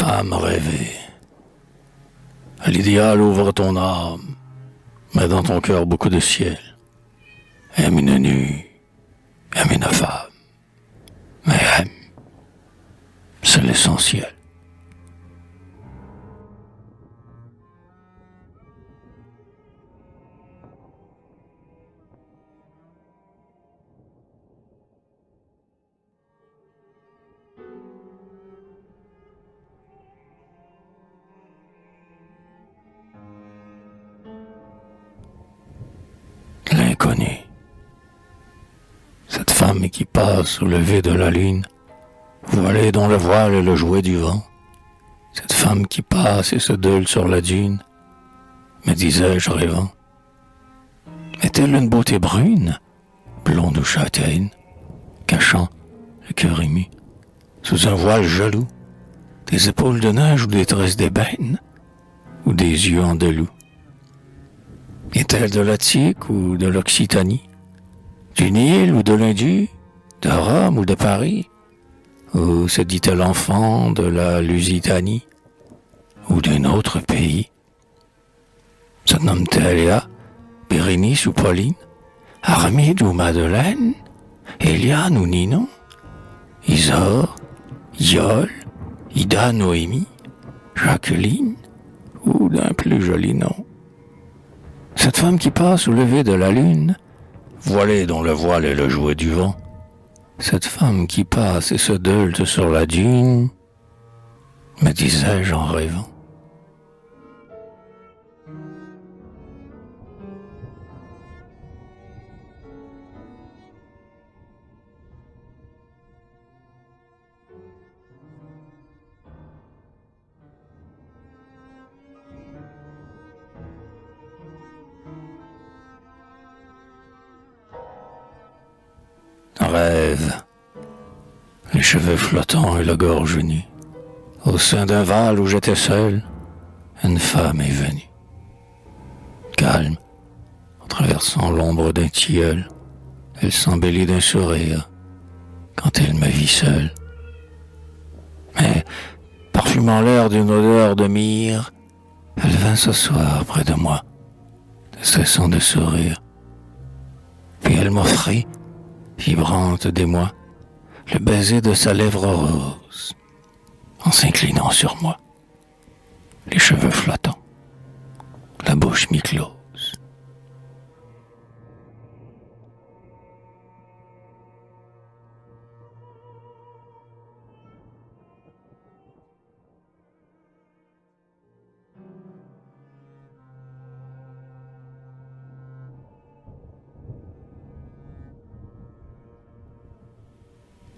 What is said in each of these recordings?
Femme rêvée, à l'idéal ouvre ton âme, mets dans ton cœur beaucoup de ciel. Aime une nuit, aime une femme, mais aime, c'est l'essentiel. L'inconnu. Cette femme qui passe au lever de la lune, voilée dont le voile est le jouet du vent. Cette femme qui passe et se deule sur la dune, me disais-je rêvant. Est-elle une beauté brune, blonde ou châtaigne, cachant le cœur ému, sous un voile jaloux, des épaules de neige ou des tresses d'ébène, ou des yeux en loup? Est-elle de l'Attique ou de l'Occitanie, du Nil ou de l'Indus, de Rome ou de Paris? Ou se dit-elle enfant de la Lusitanie, ou d'un autre pays? Se nomme-t-elle Léa, Bérénice ou Pauline, Armide ou Madeleine, Eliane ou Ninon, Isor, Iole, Ida, Noémie, Jacqueline, ou d'un plus joli nom? Cette femme qui passe au lever de la lune, voilée dont le voile est le jouet du vent, cette femme qui passe et se deule sur la dune, me disais-je en rêvant. Rêve, les cheveux flottants et la gorge nue, au sein d'un val où j'étais seul, une femme est venue. Calme, en traversant l'ombre d'un tilleul, elle s'embellit d'un sourire quand elle me vit seul. Mais, parfumant l'air d'une odeur de myrrhe, elle vint s'asseoir près de moi, ne cessant de sourire. Puis elle m'offrit, vibrante d'émoi, le baiser de sa lèvre rose, en s'inclinant sur moi, les cheveux flottants, la bouche mi-close.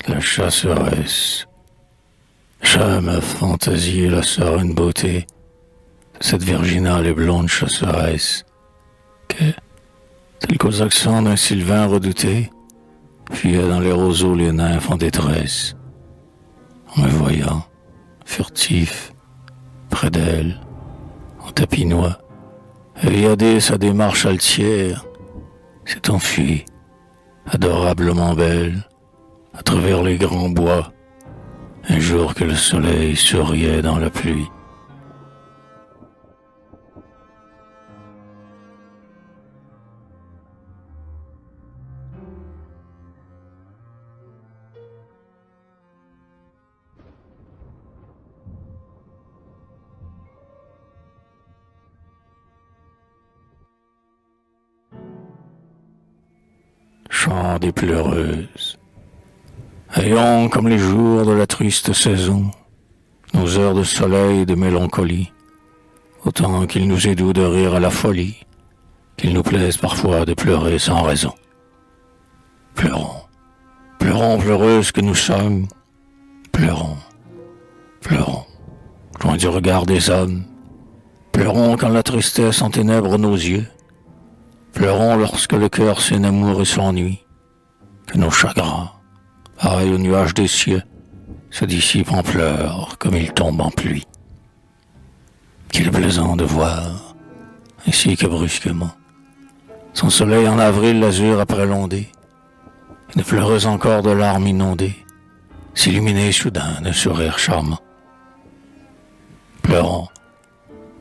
La chasseresse, j'aime fantasier la sereine beauté de cette virginale et blonde chasseresse que, tel qu'aux accents d'un sylvain redouté, fuyaient dans les roseaux les nymphes en détresse. En me voyant, furtif, près d'elle, en tapinois, œilladé sa démarche altière, s'est enfuie, adorablement belle, à travers les grands bois, un jour que le soleil souriait dans la pluie. Chant des pleureuses, ayons comme les jours de la triste saison, nos heures de soleil et de mélancolie, autant qu'il nous est doux de rire à la folie, qu'il nous plaise parfois de pleurer sans raison. Pleurons, pleurons pleureuses que nous sommes, pleurons, pleurons, loin du regard des hommes, pleurons quand la tristesse enténèbre nos yeux, pleurons lorsque le cœur s'énamoure et s'ennuie, que nos chagrins, pareil au nuage des cieux, se dissipe en pleurs comme il tombe en pluie. Qu'il est plaisant de voir, ainsi que brusquement, son soleil en avril l'azur après l'ondée, une pleureuse encore de larmes inondées, s'illuminer soudain d'un sourire charmant. Pleurons,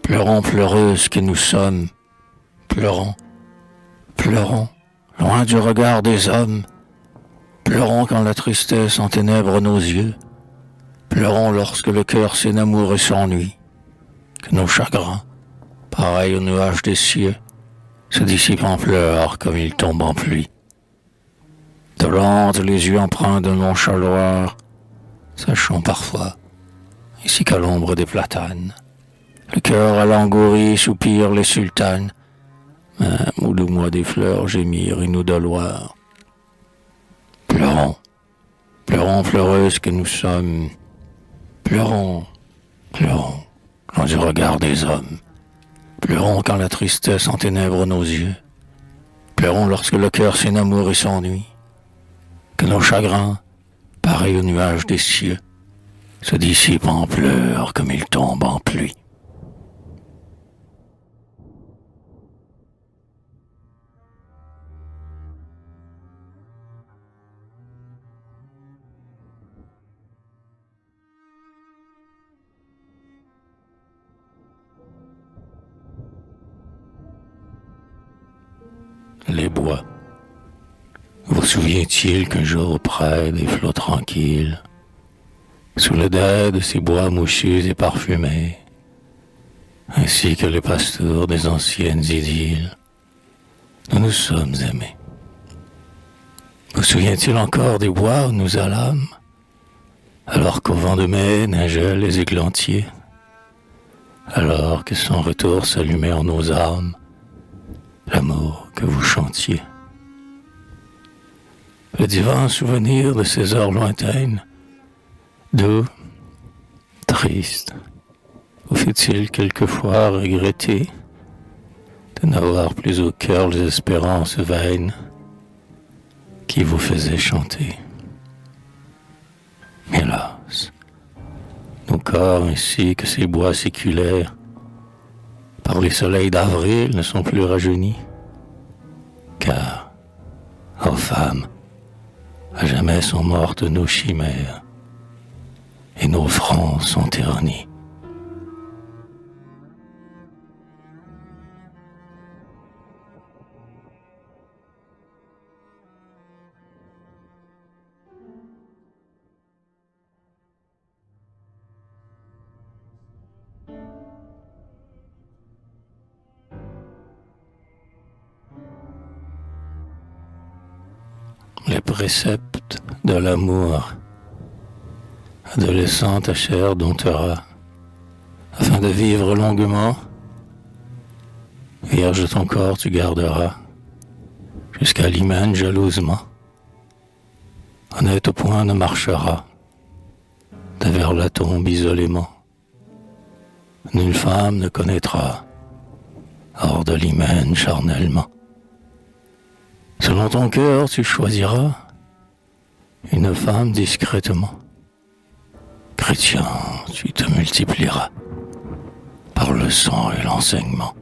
pleurons pleureuses que nous sommes, pleurons, pleurons, loin du regard des hommes, pleurons quand la tristesse enténèbre nos yeux, pleurons lorsque le cœur s'énamoure et s'ennuie, que nos chagrins, pareils aux nuages des cieux, se dissipent en pleurs comme ils tombent en pluie. Dolentes, les yeux empreints de nonchaleur, sachant parfois, ici qu'à l'ombre des platanes, le cœur alangouri soupire les sultanes, même où le mois des fleurs gémir et nous doloir. Pleurons, pleurons pleureuses que nous sommes, pleurons, pleurons, loin du regard des hommes, pleurons quand la tristesse enténèbre nos yeux, pleurons lorsque le cœur s'énamoure et s'ennuie, que nos chagrins, pareils aux nuages des cieux, se dissipent en pleurs comme ils tombent en pluie. Les bois. Vous souvient-il qu'un jour près des flots tranquilles, sous le dais de ces bois mouchus et parfumés, ainsi que les pastures des anciennes idylles, nous nous sommes aimés. Vous souvient-il encore des bois où nous allâmes, alors qu'au vent de mai neigeaient les églantiers, alors que son retour s'allumait en nos âmes, l'amour que vous chantiez. Le divin souvenir de ces heures lointaines, doux, triste, vous fait-il quelquefois regretter de n'avoir plus au cœur les espérances vaines qui vous faisaient chanter? Hélas, nos corps ainsi que ces bois séculaires, par les soleils d'avril, ne sont plus rajeunis, car, ô femmes, à jamais sont mortes nos chimères, et nos fronts sont ternis. Les préceptes de l'amour, adolescent ta chair domptera, afin de vivre longuement, vierge ton corps tu garderas, jusqu'à l'hymen jalousement, honnête au point ne marchera, de vers la tombe isolément, nulle femme ne connaîtra, hors de l'hymen charnellement. Selon ton cœur, tu choisiras une femme discrètement. Chrétien, tu te multiplieras par le sang et l'enseignement.